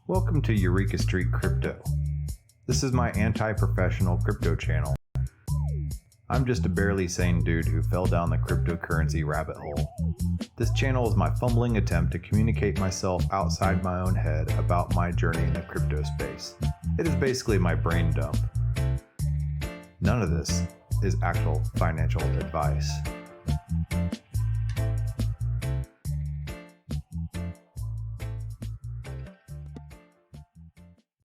Welcome to Eureka Street Crypto. This is my anti-professional crypto channel. I'm just a barely sane dude who fell down the cryptocurrency rabbit hole. This channel is my fumbling attempt to communicate myself outside my own head about my journey in the crypto space. It is basically my brain dump. None of this is actual financial advice.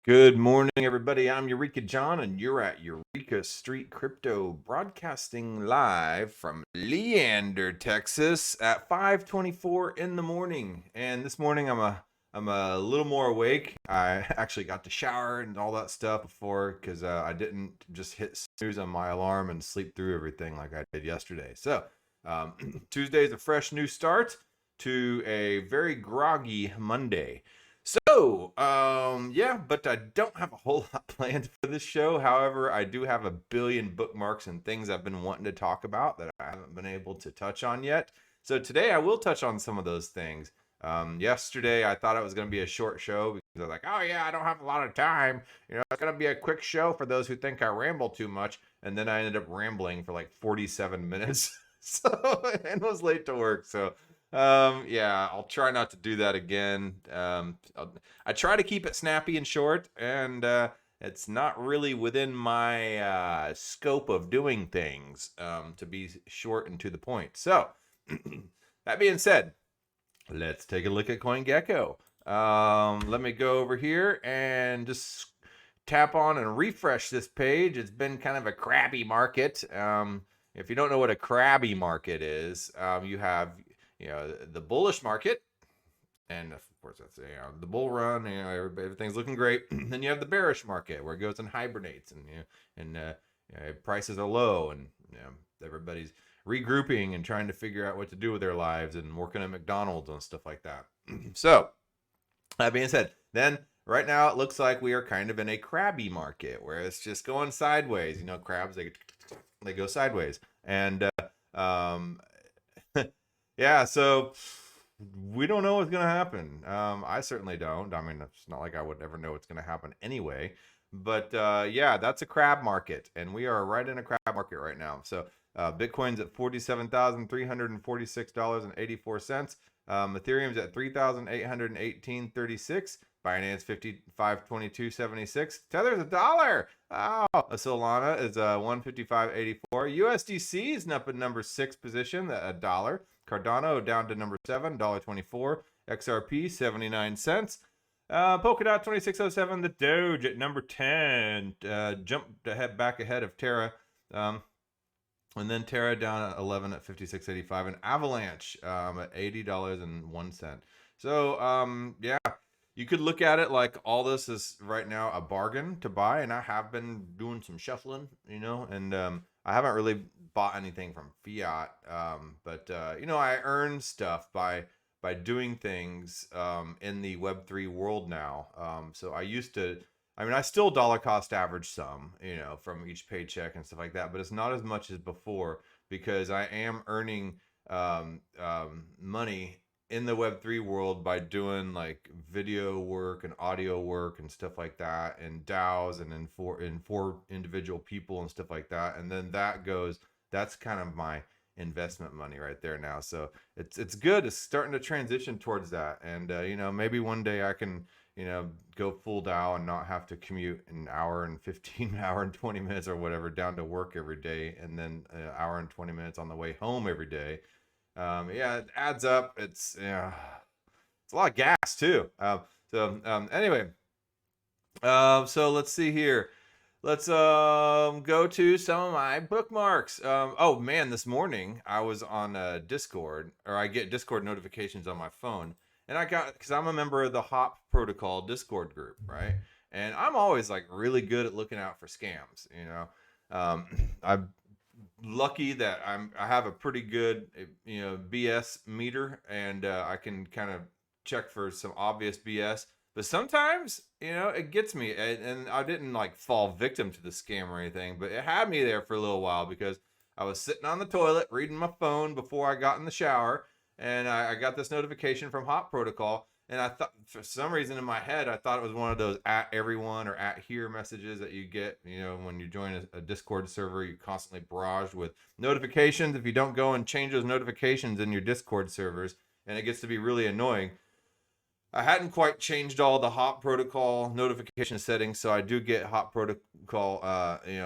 Good morning, everybody. I'm Eureka John, and you're at Eureka Street Crypto, broadcasting live from Leander, Texas, at 5:24 in the morning. And this morning, I'm a little more awake. I actually got to shower and all that stuff before, because I didn't just hit snooze on my alarm and sleep through everything like I did yesterday. So Tuesday is a fresh new start to a very groggy Monday. So, but I don't have a whole lot planned for this show. However, I do have a billion bookmarks and things I've been wanting to talk about that I haven't been able to touch on yet. So today I will touch on some of those things. Yesterday I thought it was going to be a short show because I was like, oh yeah, I don't have a lot of time. It's going to be a quick show for those who think I ramble too much. And then I ended up rambling for like 47 minutes. And was late to work. So I'll try not to do that again. I try to keep it snappy and short, and it's not really within my scope of doing things to be short and to the point. So that being said, let's take a look at CoinGecko. Let me go over here and just tap on and refresh this page. It's been kind of a crabby market. If you don't know what a crabby market is, you have the bullish market, and of course that's the bull run. Everything's looking great. Then you have the bearish market where it goes and hibernates, and prices are low, and everybody's regrouping and trying to figure out what to do with their lives and working at McDonald's and stuff like that. So that being said, then right now it looks like we are kind of in a crabby market where it's just going sideways. Crabs, they go sideways, and yeah, so we don't know what's going to happen. I certainly don't. I mean, it's not like I would ever know what's going to happen anyway. But that's a crab market, and we are right in a crab market right now. So Bitcoin's at $47,346.84. Ethereum's at $3,818.36. Binance 5522.76. Tether's $1. Oh, Solana is 155.84. USDC is up at number 6 position at $1. Cardano down to number 7, $1.24. XRP 79 cents. Polkadot 2607. The Doge at number 10. Jumped back ahead of Terra. And then Terra down at 11 at 56.85. And Avalanche at $80.01. So you could look at it like all this is right now a bargain to buy, and I have been doing some shuffling, and I haven't really bought anything from fiat, but I earn stuff by doing things in the Web3 world now. So I still dollar cost average some, from each paycheck and stuff like that, but it's not as much as before because I am earning money in the Web3 world by doing like video work and audio work and stuff like that, and DAOs, and then for individual people and stuff like that. And then that's kind of my investment money right there now. So it's good. It's starting to transition towards that. And, maybe one day I can, go full DAO and not have to commute an hour and 15, hour and 20 minutes or whatever down to work every day. And then an hour and 20 minutes on the way home every day. It adds up. It's a lot of gas too. Anyway, so let's see here. Let's go to some of my bookmarks. Oh man, this morning I was on Discord, or I get Discord notifications on my phone, and because I'm a member of the Hop Protocol Discord group, right? And I'm always like really good at looking out for scams. I'm lucky that I have a pretty good BS meter, and I can kind of check for some obvious BS, but sometimes it gets me, and I didn't like fall victim to the scam or anything, but it had me there for a little while because I was sitting on the toilet reading my phone before I got in the shower, and I got this notification from Hop Protocol, And I thought, for some reason in my head, I thought it was one of those at everyone or at here messages that you get, when you join a Discord server, you're constantly barraged with notifications. If you don't go and change those notifications in your Discord servers, and it gets to be really annoying. I hadn't quite changed all the hop protocol notification settings, so I do get hop protocol,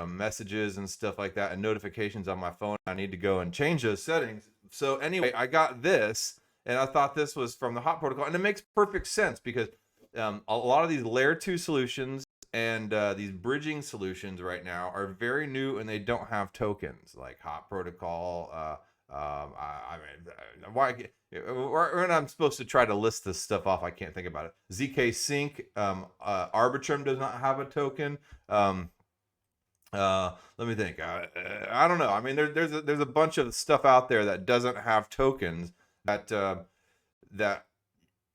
messages and stuff like that, and notifications on my phone. I need to go and change those settings. So anyway, I got this, and I thought this was from the hop protocol, and it makes perfect sense because a lot of these layer 2 solutions and these bridging solutions right now are very new, and they don't have tokens like hop protocol. I mean, why? When I'm supposed to try to list this stuff off, I can't think about it. ZK Sync, Arbitrum does not have a token. Let me think. I don't know. I mean, there's a bunch of stuff out there that doesn't have tokens that that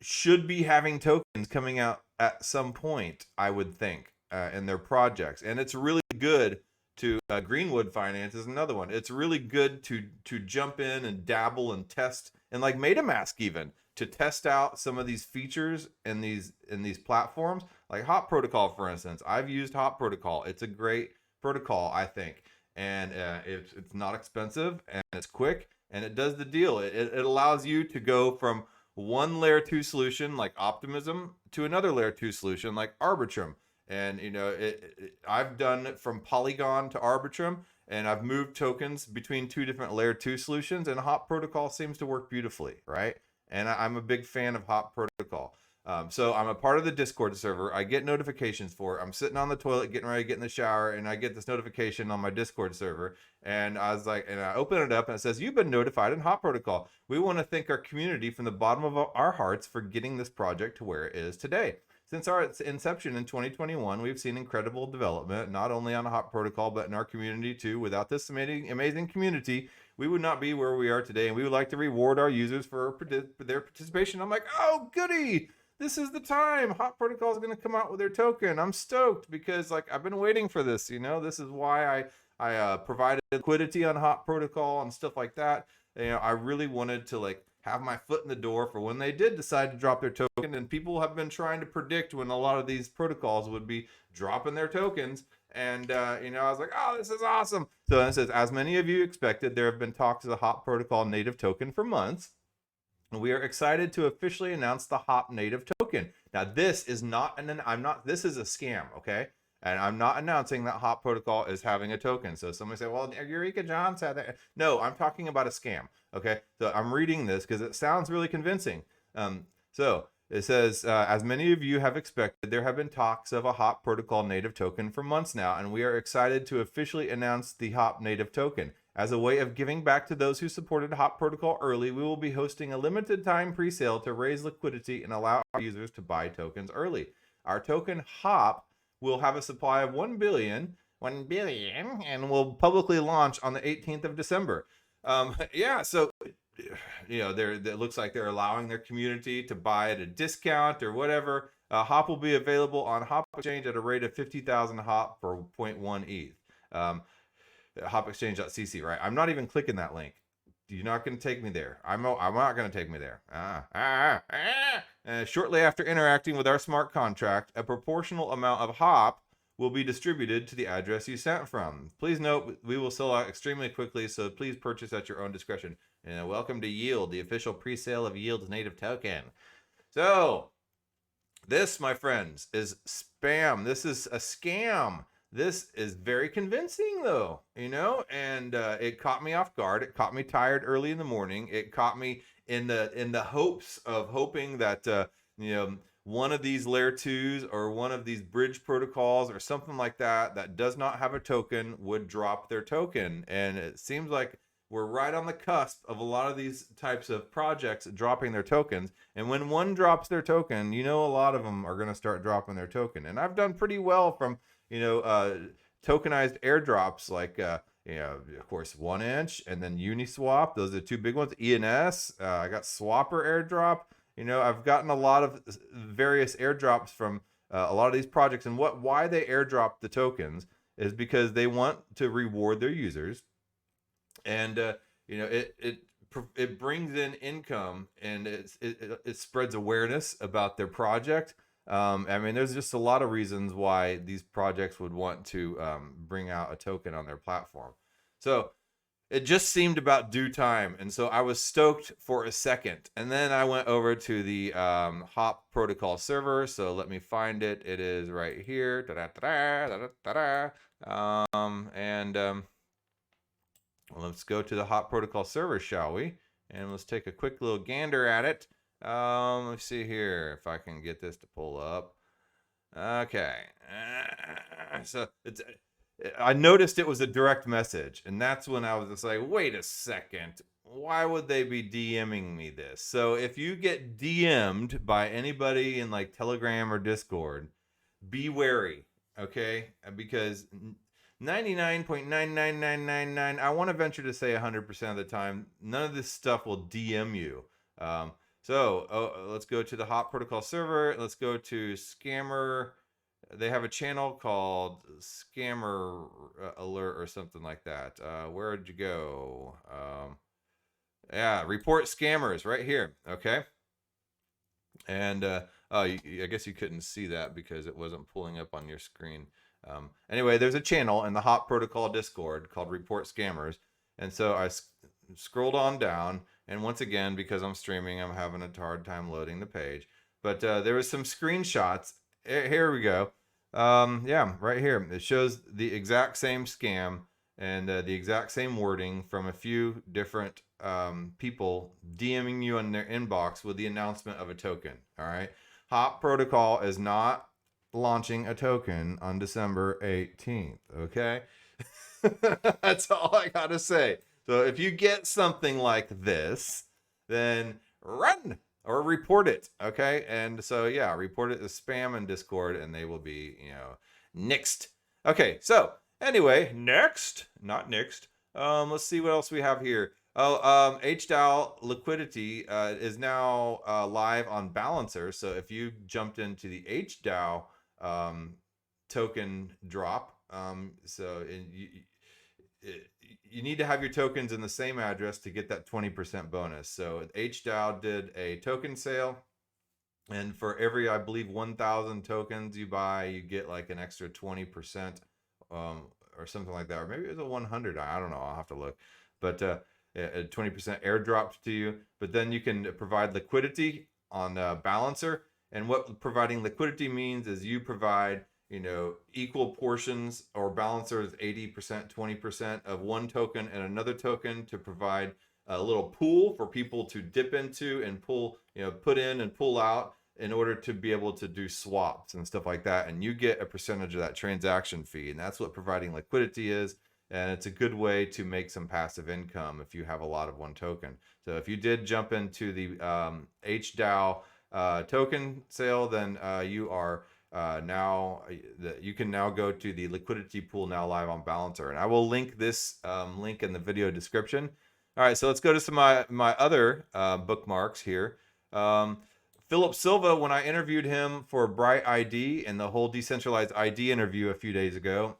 should be having tokens coming out at some point, I would think, in their projects. And it's really good to Greenwood Finance is another one. It's really good to jump in and dabble and test, and like MetaMask even, to test out some of these features in these platforms, like Hop Protocol, for instance. I've used Hop Protocol. It's a great protocol, I think, and it's not expensive, and it's quick, and it does the deal. It allows you to go from one layer 2 solution like Optimism to another layer 2 solution like Arbitrum. And I've done it from Polygon to Arbitrum, and I've moved tokens between 2 different layer 2 solutions, and Hop Protocol seems to work beautifully, right? And I'm a big fan of Hop Protocol. So I'm a part of the Discord server. I get notifications for it. I'm sitting on the toilet getting ready to get in the shower, and I get this notification on my Discord server. And I was like, and I open it up, and it says, "You've been notified in Hop Protocol. We want to thank our community from the bottom of our hearts for getting this project to where it is today. Since our inception in 2021, we've seen incredible development, not only on Hop Protocol, but in our community too. Without this amazing community, we would not be where we are today, and we would like to reward our users for their participation." I'm like, oh, goody. This is the time. Hop Protocol is going to come out with their token. I'm stoked because I've been waiting for this. This is why I provided liquidity on Hop Protocol and stuff like that. I really wanted to have my foot in the door for when they did decide to drop their token. And people have been trying to predict when a lot of these protocols would be dropping their tokens. And, I was like, oh, this is awesome. So it says, as many of you expected, there have been talks of the Hop Protocol native token for months. We are excited to officially announce the Hop native token. Now, this is not this is a scam, okay? And I'm not announcing that Hop Protocol is having a token. So somebody say, well, Eureka John said that. No, I'm talking about a scam, okay? So I'm reading this because it sounds really convincing. So it says, as many of you have expected, there have been talks of a Hop Protocol native token for months now, and we are excited to officially announce the Hop native token. As a way of giving back to those who supported Hop Protocol early, we will be hosting a limited time pre-sale to raise liquidity and allow our users to buy tokens early. Our token Hop will have a supply of 1 billion, and will publicly launch on the 18th of December. So it looks like they're allowing their community to buy at a discount or whatever. Hop will be available on Hop Exchange at a rate of 50,000 Hop for 0.1 ETH. Hopexchange.cc, right? I'm not even clicking that link. You're not going to take me there. I'm not going to take me there. Shortly after interacting with our smart contract, a proportional amount of Hop will be distributed to the address you sent from. Please note, we will sell out extremely quickly, so please purchase at your own discretion. And welcome to Yield, the official pre-sale of Yield's native token. So, this, my friends, is spam. This is a scam. This is very convincing, though, and it caught me off guard. It caught me tired early in the morning. It caught me in the hoping that one of these layer 2s or one of these bridge protocols or something like that does not have a token would drop their token. And it seems like we're right on the cusp of a lot of these types of projects dropping their tokens. And when one drops their token, a lot of them are going to start dropping their token. And I've done pretty well from tokenized airdrops like, of course, 1inch and then Uniswap. Those are the 2 big ones. ENS. I got Swapper airdrop. I've gotten a lot of various airdrops from a lot of these projects. And why they airdrop the tokens is because they want to reward their users. And, it brings in income, and it spreads awareness about their project. I mean, there's just a lot of reasons why these projects would want to bring out a token on their platform. So it just seemed about due time, and so I was stoked for a second, and then I went over to the Hop protocol server. So let me find it. It is right here. Let's go to the Hop protocol server, shall we? And let's take a quick little gander at it. Let's see here if I can get this to pull up. Okay. So I noticed it was a direct message, and that's when I was just like, wait a second. Why would they be DMing me this? So if you get DM'd by anybody in like Telegram or Discord, be wary, okay? Because 99.99999, I want to venture to say 100% of the time, none of this stuff will DM you. Let's go to the Hop protocol server. Let's go to Scammer. They have a channel called Scammer Alert or something like that. Where'd you go? Yeah, report scammers right here. Okay. And I guess you couldn't see that because it wasn't pulling up on your screen. Anyway, there's a channel in the Hop protocol Discord called Report Scammers. And so I scrolled on down. And once again, because I'm streaming, I'm having a hard time loading the page. But there was some screenshots. Here we go. Yeah, right here. It shows the exact same scam and the exact same wording from a few different people DMing you in their inbox with the announcement of a token. All right. Hop protocol is not launching a token on December 18th. Okay. That's all I got to say. So if you get something like this, then run or report it. Okay. And so, yeah, report it as spam in Discord and they will be, nixed. Okay. So anyway, not next. Let's see what else we have here. HDAO liquidity is now live on Balancer. So if you jumped into the HDAO token drop, you need to have your tokens in the same address to get that 20% bonus. So HDAO did a token sale, and for every, I believe, 1,000 tokens you buy, you get like an extra 20% or something like that. Or maybe it was a 100. I don't know. I'll have to look. But a 20% airdropped to you. But then you can provide liquidity on Balancer. And what providing liquidity means is you provide equal portions, or Balancer is 80%, 20% of one token and another token to provide a little pool for people to dip into and pull, put in and pull out in order to be able to do swaps and stuff like that. And you get a percentage of that transaction fee. And that's what providing liquidity is. And it's a good way to make some passive income if you have a lot of one token. So if you did jump into the HDAO token sale, then you are you can now go to the liquidity pool now live on Balancer, and I will link this link in the video description. All right, so let's go to some of my other bookmarks here. Philip Silva, when I interviewed him for Bright ID and the whole decentralized ID interview a few days ago,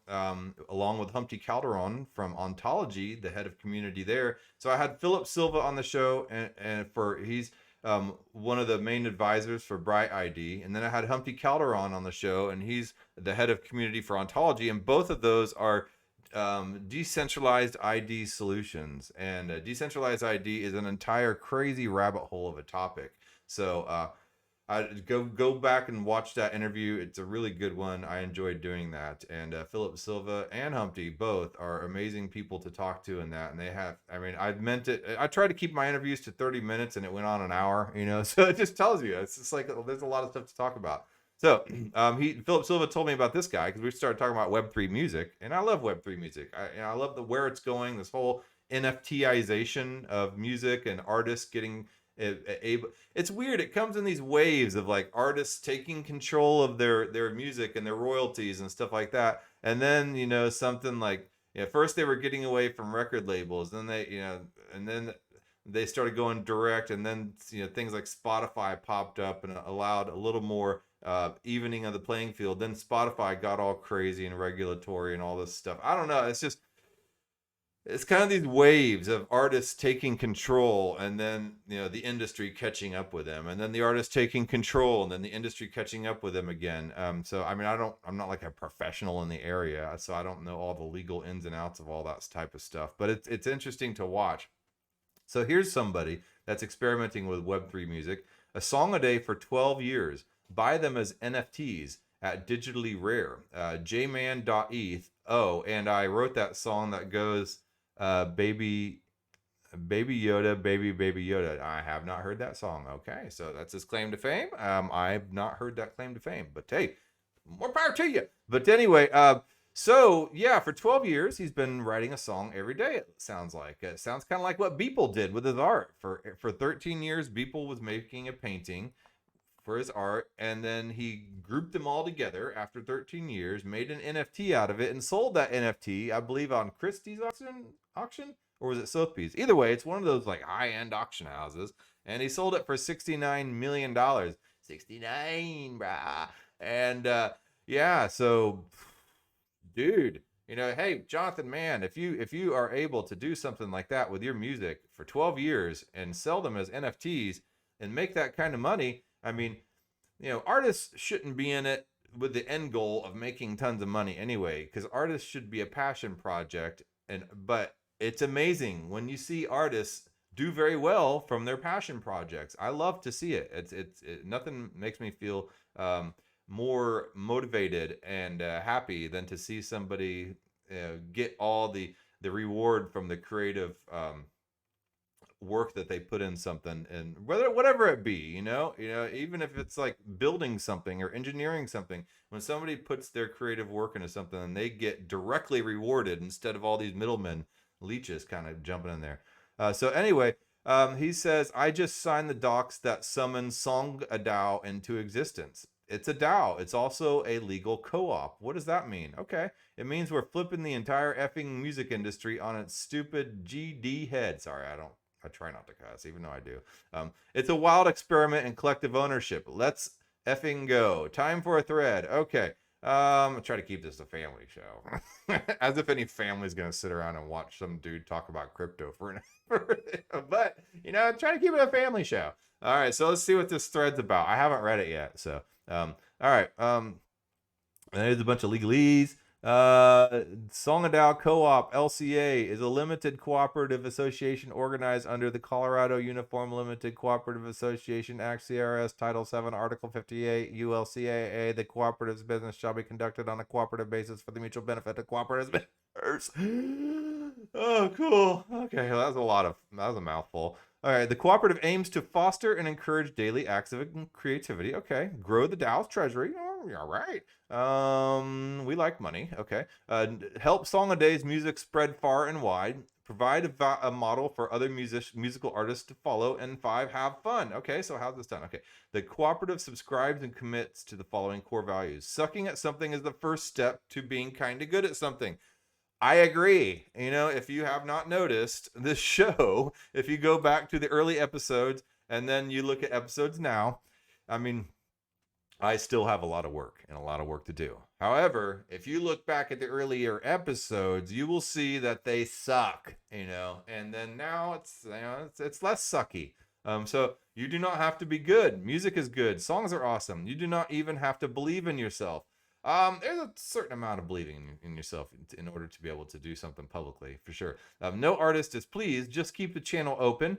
along with Humpty Calderon from Ontology, the head of community there. So I had Philip Silva on the show, and he's one of the main advisors for Bright ID. And then I had Humpty Calderon on the show, and he's the head of community for Ontology. And both of those are decentralized ID solutions. And decentralized ID is an entire crazy rabbit hole of a topic. So I go back and watch that interview. It's a really good one. I enjoyed doing that. And Philip Silva and Humpty both are amazing people to talk to in that. And they have, I meant it. I try to keep my interviews to 30 minutes and it went on an hour, so it just tells you, it's just like, there's a lot of stuff to talk about. So Philip Silva told me about this guy because we started talking about Web3 music, and I love Web3 music. I love where it's going, this whole NFTization of music and artists getting it's weird. It comes in these waves of like artists taking control of their music and their royalties and stuff like that. And then, something like, first they were getting away from record labels, then and then they started going direct, and then, things like Spotify popped up and allowed a little more evening of the playing field. Then Spotify got all crazy and regulatory and all this stuff. I don't know. it's kind of these waves of artists taking control, and then the industry catching up with them, and then the artist taking control, and then the industry catching up with them again. So I mean, I'm not like a professional in the area, so I don't know all the legal ins and outs of all that type of stuff, but it's interesting to watch. So here's somebody that's experimenting with Web3 music. A song a day for 12 years. Buy them as NFTs at Digitally Rare. jman.eth. Oh, and I wrote that song that goes, baby, baby Yoda, baby Yoda. I have not heard that song. Okay, so that's his claim to fame. I've not heard that claim to fame, but hey, more power to you. But anyway, so yeah, for 12 years he's been writing a song every day. It sounds like it sounds kind of like what Beeple did with his art. For 13 years, Beeple was making a painting for his art, and then he grouped them all together after 13 years, made an NFT out of it, and sold that NFT, I believe, on Christie's auction, or was it Sotheby's? Either way, it's one of those like high-end auction houses, and he sold it for $69 million. 69, brah. And yeah, so dude, hey, Jonathan, man, if you are able to do something like that with your music for 12 years and sell them as NFTs and make that kind of money, I mean, artists shouldn't be in it with the end goal of making tons of money anyway, because artists should be a passion project. But it's amazing when you see artists do very well from their passion projects. I love to see it. Nothing makes me feel more motivated and happy than to see somebody get all the reward from the creative work that they put in something, and whatever it be, even if it's like building something or engineering something, when somebody puts their creative work into something and they get directly rewarded instead of all these middlemen, leeches kind of jumping in there. So anyway, he says, I just signed the docs that summon Song a DAO into existence. It's a DAO. It's also a legal co-op. What does that mean? Okay. It means we're flipping the entire effing music industry on its stupid GD head. Sorry, I try not to cuss, even though I do. It's a wild experiment in collective ownership. Let's effing go. Time for a thread. Okay. I'll try to keep this a family show. As if any family's going to sit around and watch some dude talk about crypto for an hour. But, try to keep it a family show. All right, so let's see what this thread's about. I haven't read it yet, so. All right. There's a bunch of legalese. Songadao Co-op LCA is a limited cooperative association organized under the Colorado Uniform Limited Cooperative Association Act, CRS Title 7, Article 58, ULCAA. The cooperative's business shall be conducted on a cooperative basis for the mutual benefit of cooperatives members. Oh, cool. Okay, well, that was a mouthful. All right, the cooperative aims to foster and encourage daily acts of creativity. Okay, grow the DAO's treasury. Oh, all right. We like money. Okay. Help Song a Day's music spread far and wide. Provide a model for other musical artists to follow. And 5, have fun. Okay, so how's this done? Okay. The cooperative subscribes and commits to the following core values. Sucking at something is the first step to being kind of good at something. I agree. If you have not noticed this show, if you go back to the early episodes and then you look at episodes now, I mean, I still have a lot of work to do. However, if you look back at the earlier episodes, you will see that they suck, and then now it's less sucky. So you do not have to be good. Music is good. Songs are awesome. You do not even have to believe in yourself. There's a certain amount of believing in yourself in order to be able to do something publicly, for sure. No artist is pleased. Just keep the channel open.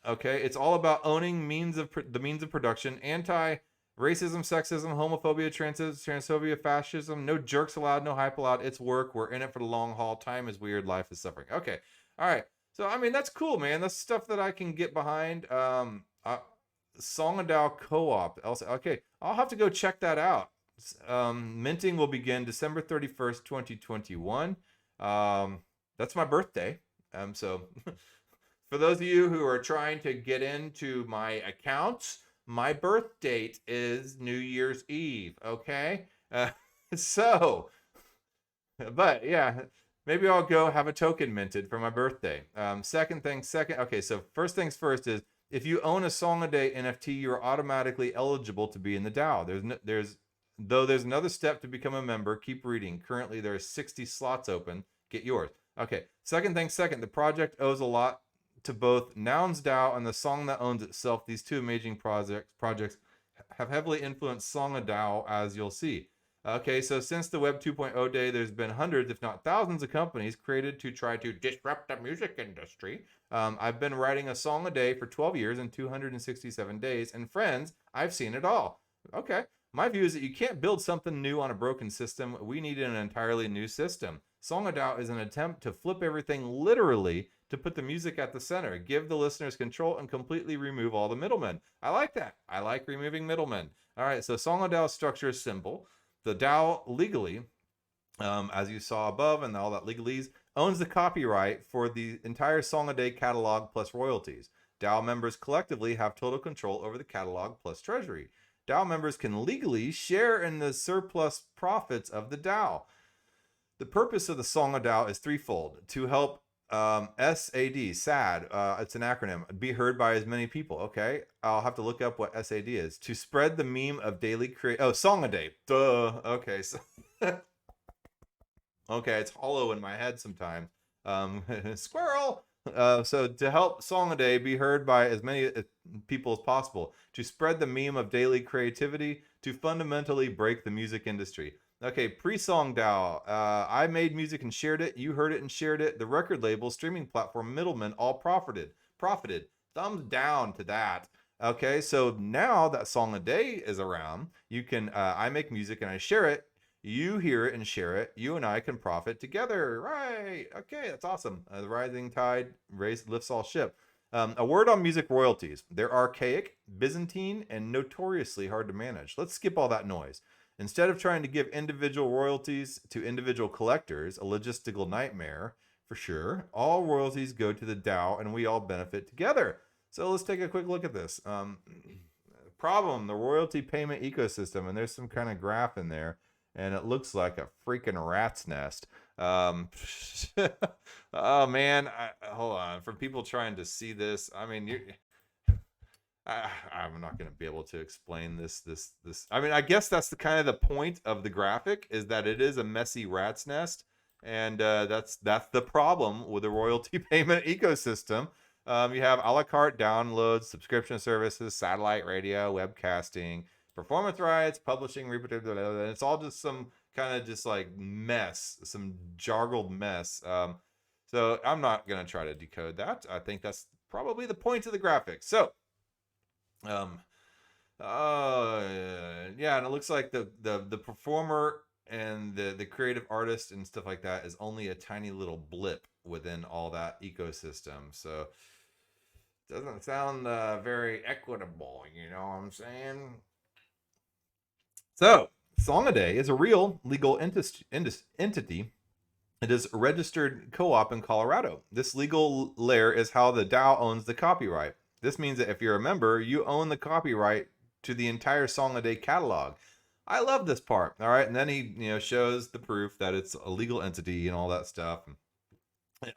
Okay, it's all about owning the means of production. Anti-racism, sexism, homophobia, transphobia, fascism. No jerks allowed, no hype allowed. It's work. We're in it for the long haul. Time is weird. Life is suffering. Okay, all right. So, I mean, that's cool, man. That's stuff that I can get behind. Songadao Co-op. Okay, I'll have to go check that out. Minting will begin December 31st, 2021. That's my birthday. So for those of you who are trying to get into my accounts, my birth date is New Year's Eve. Okay. But yeah, maybe I'll go have a token minted for my birthday. Second. Okay, so first things first is, if you own a Song a Day NFT, you're automatically eligible to be in the DAO. There's another step to become a member. Keep reading. Currently, there are 60 slots open. get yours. Okay, second thing second, the project owes a lot to both Nouns DAO and the Song That Owns Itself. These two amazing projects have heavily influenced Song DAO, as you'll see. Okay, so since the Web 2.0 day, there's been hundreds, if not thousands, of companies created to try to disrupt the music industry. I've been writing a song a day for 12 years and 267 days, and friends, I've seen it all. Okay, my view is that you can't build something new on a broken system. We need an entirely new system. Song DAO is an attempt to flip everything literally to put the music at the center, give the listeners control, and completely remove all the middlemen. I like that. I like removing middlemen. All right, so Song DAO structure is simple. The DAO legally, as you saw above and all that legalese, owns the copyright for the entire Song a Day catalog plus royalties. DAO members collectively have total control over the catalog plus treasury. DAO members can legally share in the surplus profits of the DAO. The purpose of the Song a DAO is threefold: to help SAD, it's an acronym, be heard by as many people. Okay, I'll have to look up what SAD is. To spread the meme of daily Song a Day. Duh. Okay, so okay, it's hollow in my head sometimes. Squirrel. So to help Song a Day be heard by as many people as possible, to spread the meme of daily creativity, to fundamentally break the music industry. Okay, pre-Song DAO. I made music and shared it. You heard it and shared it. The record label, streaming platform, middlemen all profited. Thumbs down to that. Okay, so now that Song a Day is around, you can. I make music and I share it. You hear it and share it. You and I can profit together. Right? Okay, that's awesome. The rising tide lifts all ship. A word on music royalties. They're archaic, Byzantine, and notoriously hard to manage. Let's skip all that noise. Instead of trying to give individual royalties to individual collectors, a logistical nightmare for sure, all royalties go to the DAO and we all benefit together. So let's take a quick look at this. Problem, the royalty payment ecosystem, and there's some kind of graph in there, and it looks like a freaking rat's nest. Oh man, hold on. For people trying to see this, I mean, I'm not going to be able to explain this. I mean, I guess that's the kind of the point of the graphic, is that it is a messy rat's nest, and that's the problem with the royalty payment ecosystem. You have a la carte downloads, subscription services, satellite radio, webcasting, performance rights, publishing, and it's all just some kind of just like mess, some jargled mess. So I'm not going to try to decode that. I think that's probably the point of the graphic. So. Yeah, and it looks like the performer and the creative artist and stuff like that is only a tiny little blip within all that ecosystem. So it doesn't sound very equitable, you know what I'm saying? So Song a Day is a real legal entity. It is a registered co-op in Colorado. This legal layer is how the DAO owns the copyright. This means that if you're a member, you own the copyright to the entire Song a Day catalog. I love this part. All right, and then he, shows the proof that it's a legal entity and all that stuff, and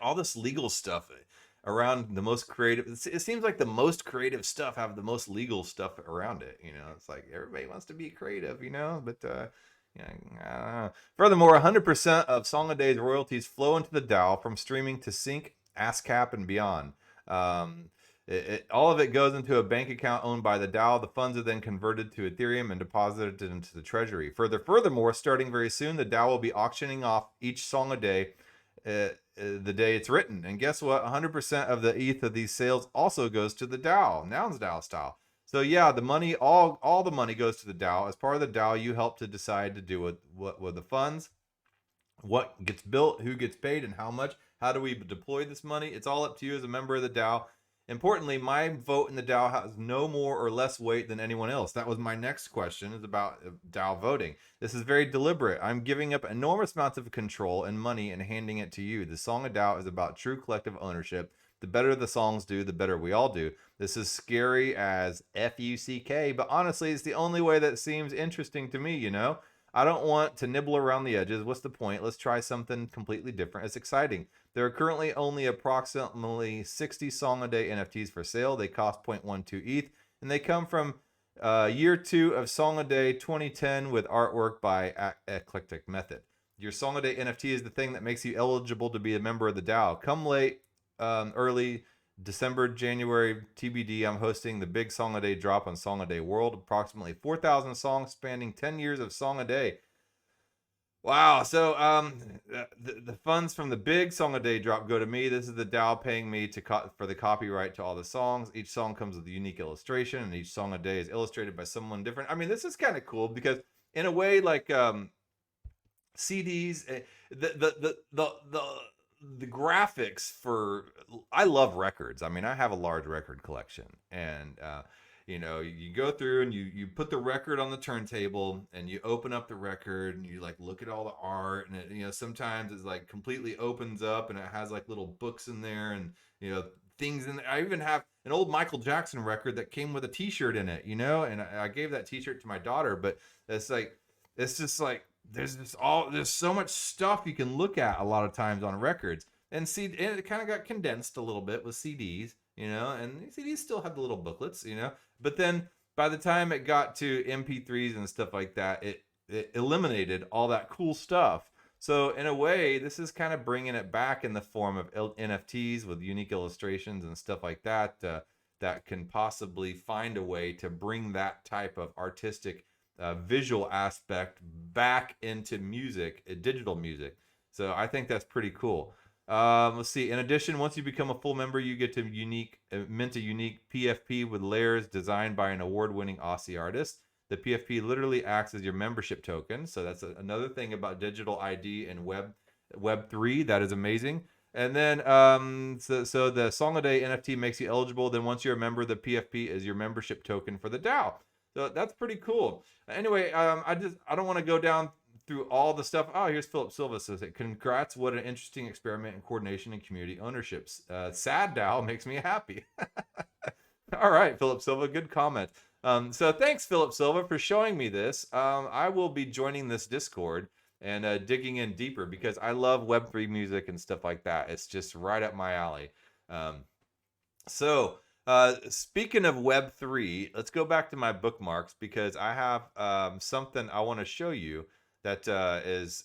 all this legal stuff around the most creative. It seems like the most creative stuff have the most legal stuff around it. It's like everybody wants to be creative, but Furthermore, 100% of Song a Day's royalties flow into the DAO from streaming to sync, ASCAP, and beyond. All of it goes into a bank account owned by the DAO. The funds are then converted to Ethereum and deposited into the treasury. Furthermore, starting very soon, the DAO will be auctioning off each Song a Day the day it's written. And guess what? 100% of the ETH of these sales also goes to the DAO, Nouns DAO style. So yeah, the money, all the money goes to the DAO. As part of the DAO, you help to decide to do with the funds, what gets built, who gets paid, and how much. How do we deploy this money? It's all up to you as a member of the DAO. Importantly, my vote in the DAO has no more or less weight than anyone else. That was my next question, is about DAO voting. This is very deliberate. I'm giving up enormous amounts of control and money and handing it to you. The Song of DAO is about true collective ownership. The better the songs do, the better we all do. This is scary as F-U-C-K, but honestly, it's the only way that seems interesting to me, I don't want to nibble around the edges. What's the point? Let's try something completely different. It's exciting. There are currently only approximately 60 Song a Day NFTs for sale. They cost 0.12 ETH, and they come from year 2 of Song a Day 2010 with artwork by Eclectic Method. Your Song a Day NFT is the thing that makes you eligible to be a member of the DAO. Come late, early December, January, TBD. I'm hosting the big Song a Day drop on Song a Day World. Approximately 4,000 songs spanning 10 years of Song a Day. Wow. So the funds from the big Song a Day drop go to me. This is the DAO paying me for the copyright to all the songs. Each song comes with a unique illustration, and each Song a Day is illustrated by someone different. I mean, this is kind of cool because in a way, like CDs, the graphics for, I love records. I mean, I have a large record collection, and you go through and you put the record on the turntable and you open up the record and you like look at all the art, and it, sometimes it's like completely opens up and it has like little books in there, and things in there. I even have an old Michael Jackson record that came with a t-shirt in it, and I gave that t-shirt to my daughter, but it's just like there's so much stuff you can look at a lot of times on records, and it kind of got condensed a little bit with CDs, and CDs still have the little booklets, but then by the time it got to MP3s and stuff like that, it eliminated all that cool stuff. So in a way, this is kind of bringing it back in the form of NFTs with unique illustrations and stuff like that, that can possibly find a way to bring that type of artistic visual aspect back into music, digital music. So I think that's pretty cool. Let's see. In addition, once you become a full member, you get to mint a unique PFP with layers designed by an award-winning Aussie artist. The PFP literally acts as your membership token. So that's another thing about digital ID and Web3 that is amazing. And then, so the Song a Day NFT makes you eligible. Then once you're a member, the PFP is your membership token for the DAO. So that's pretty cool. Anyway, I don't want to go down through all the stuff. Oh, here's Philip Silva says it. Congrats, what an interesting experiment in coordination and community ownerships. Sad DAO makes me happy. All right, Philip Silva, good comment. So thanks, Philip Silva, for showing me this. I will be joining this Discord and digging in deeper because I love Web3 music and stuff like that. It's just right up my alley. Speaking of Web3, let's go back to my bookmarks because I have something I want to show you that is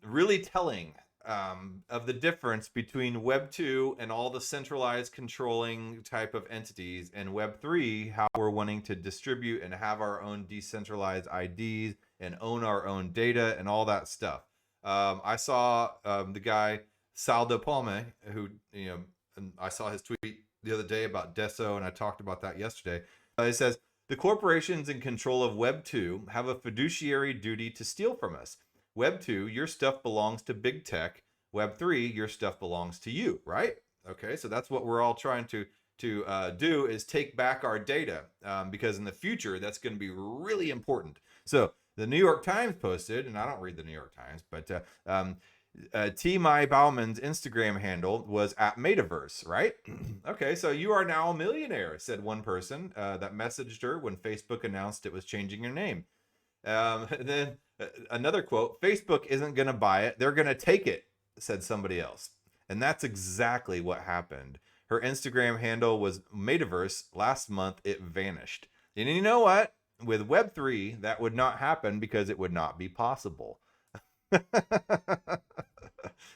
really telling of the difference between Web 2 and all the centralized controlling type of entities, and Web 3, how we're wanting to distribute and have our own decentralized IDs and own our own data and all that stuff. I saw the guy Saldo Palme, who, and I saw his tweet the other day about Deso, and I talked about that yesterday. It says, the corporations in control of Web 2 have a fiduciary duty to steal from us. Web 2, your stuff belongs to big tech. Web 3, your stuff belongs to you, right? Okay, so that's what we're all trying to do, is take back our data, because in the future, that's going to be really important. So the New York Times posted, and I don't read the New York Times, but T. Mai Bauman's Instagram handle was @Metaverse, right? Okay, so you are now a millionaire, said one person that messaged her when Facebook announced it was changing her name. And then another quote, Facebook isn't going to buy it, they're going to take it, said somebody else. And that's exactly what happened. Her Instagram handle was Metaverse. Last month, it vanished. And you know what? With Web3, that would not happen because it would not be possible.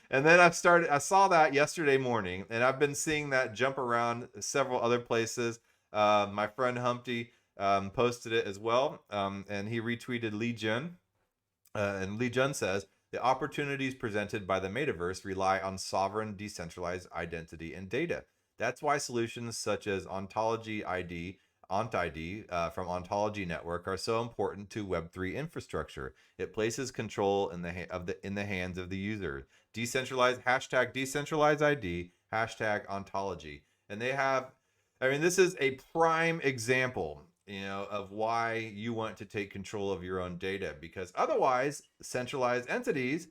And then I saw that yesterday morning, and I've been seeing that jump around several other places. My friend Humpty posted it as well, and he retweeted Lee Jun. And Lee Jun says, the opportunities presented by the metaverse rely on sovereign decentralized identity and data. That's why solutions such as Ontology ID, OntID from Ontology Network are so important to Web3 infrastructure. It places control in the hands of the user. Decentralized #decentralized ID, #Ontology. And they have, I mean, this is a prime example, of why you want to take control of your own data, because otherwise centralized entities,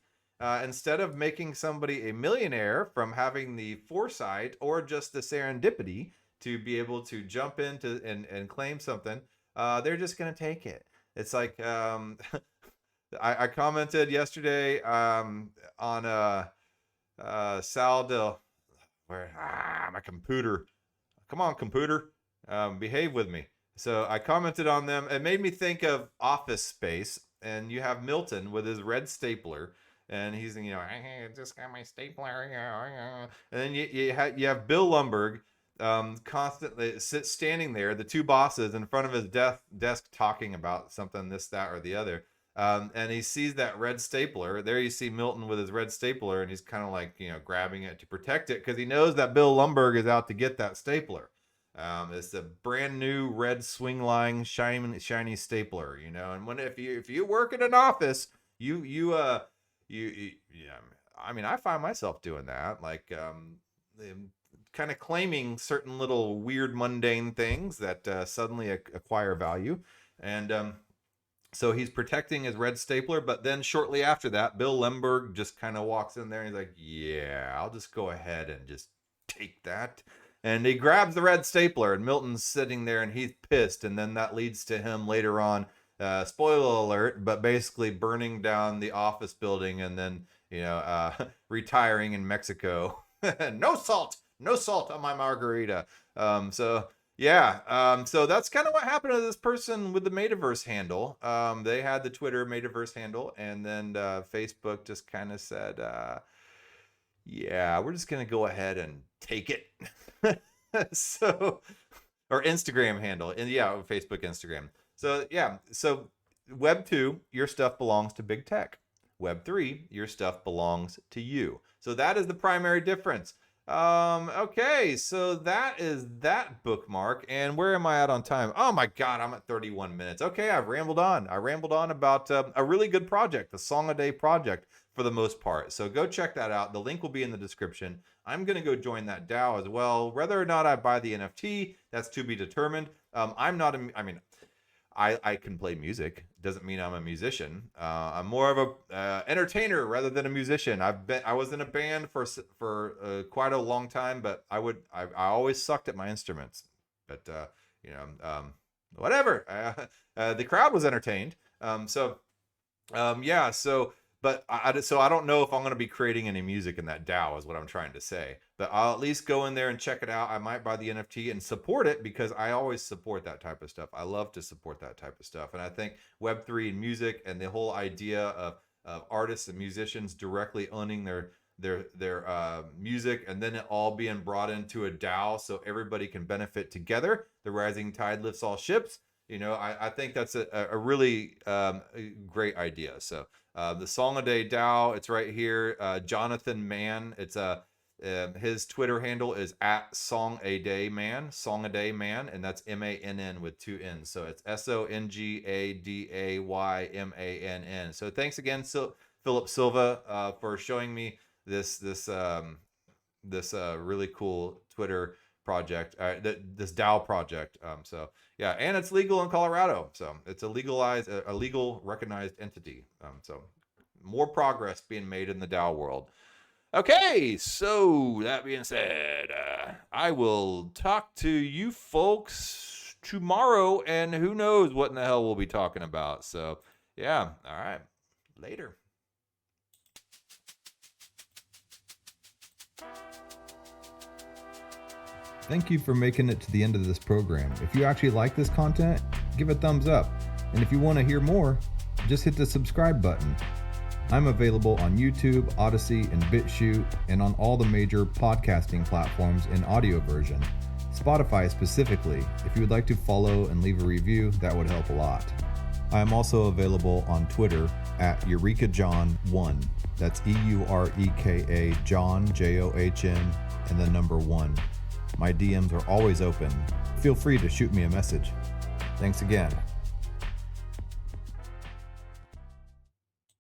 instead of making somebody a millionaire from having the foresight or just the serendipity to be able to jump into and claim something, they're just going to take it. It's like, I commented yesterday on Saldo, my computer. Come on, computer, behave with me. So I commented on them. It made me think of Office Space, and you have Milton with his red stapler, and he's, I just got my stapler, and then you have Bill Lumberg constantly standing there, the two bosses in front of his desk talking about something, this, that, or the other. And he sees that red stapler. There you see Milton with his red stapler, and he's kind of like, grabbing it to protect it because he knows that Bill Lumberg is out to get that stapler. It's a brand new red swing line shiny stapler, and if you work in an office, I mean, I find myself doing that, like, kind of claiming certain little weird mundane things that suddenly acquire value. And so he's protecting his red stapler, but then shortly after that, Bill Lemberg just kind of walks in there and he's like, yeah, I'll just go ahead and just take that. And he grabs the red stapler, and Milton's sitting there and he's pissed. And then that leads to him later on, spoiler alert, but basically burning down the office building and then, retiring in Mexico. No salt on my margarita. So that's kind of what happened to this person with the Metaverse handle. They had the Twitter Metaverse handle, and then Facebook just kind of said, we're just going to go ahead and take it. Or Instagram handle. And Facebook, Instagram. So Web 2, your stuff belongs to big tech. Web 3, your stuff belongs to you. So that is the primary difference. Okay, so that is that bookmark. And where am I at on time? Oh my God, I'm at 31 minutes. Okay, I've rambled on. I rambled on about a really good project, the Song a Day project for the most part. So go check that out. The link will be in the description. I'm going to go join that DAO as well. Whether or not I buy the NFT, that's to be determined. I can play music. Doesn't mean I'm a musician. I'm more of a entertainer rather than a musician. I was in a band for quite a long time, but I always sucked at my instruments. But whatever. The crowd was entertained. But I don't know if I'm going to be creating any music in that DAO is what I'm trying to say. But I'll at least go in there and check it out. I might buy the NFT and support it because I always support that type of stuff. I love to support that type of stuff. And I think Web3 and music and the whole idea of artists and musicians directly owning their music and then it all being brought into a DAO so everybody can benefit together. The rising tide lifts all ships. I think that's a really great idea. So the Song a Day DAO, it's right here. Jonathan Mann, it's his Twitter handle is @SongADayMan, Song a Day Man, and that's MANN with 2 N's. So it's SONGADAYMANN. So thanks again, Philip Silva, for showing me this really cool Twitter project, this DAO project. And it's legal in Colorado, so it's a legal recognized entity. So more progress being made in the DAO world. Okay, so that being said, I will talk to you folks tomorrow, and who knows what in the hell we'll be talking about. So all right, later. Thank you for making it to the end of this program. If you actually like this content, give a thumbs up. And if you want to hear more, just hit the subscribe button. I'm available on YouTube, Odyssey, and BitChute, and on all the major podcasting platforms in audio version. Spotify specifically. If you would like to follow and leave a review, that would help a lot. I am also available on Twitter @EurekaJohn1. That's EUREKA John, JOHN, and the number 1. My DMs are always open. Feel free to shoot me a message. Thanks again.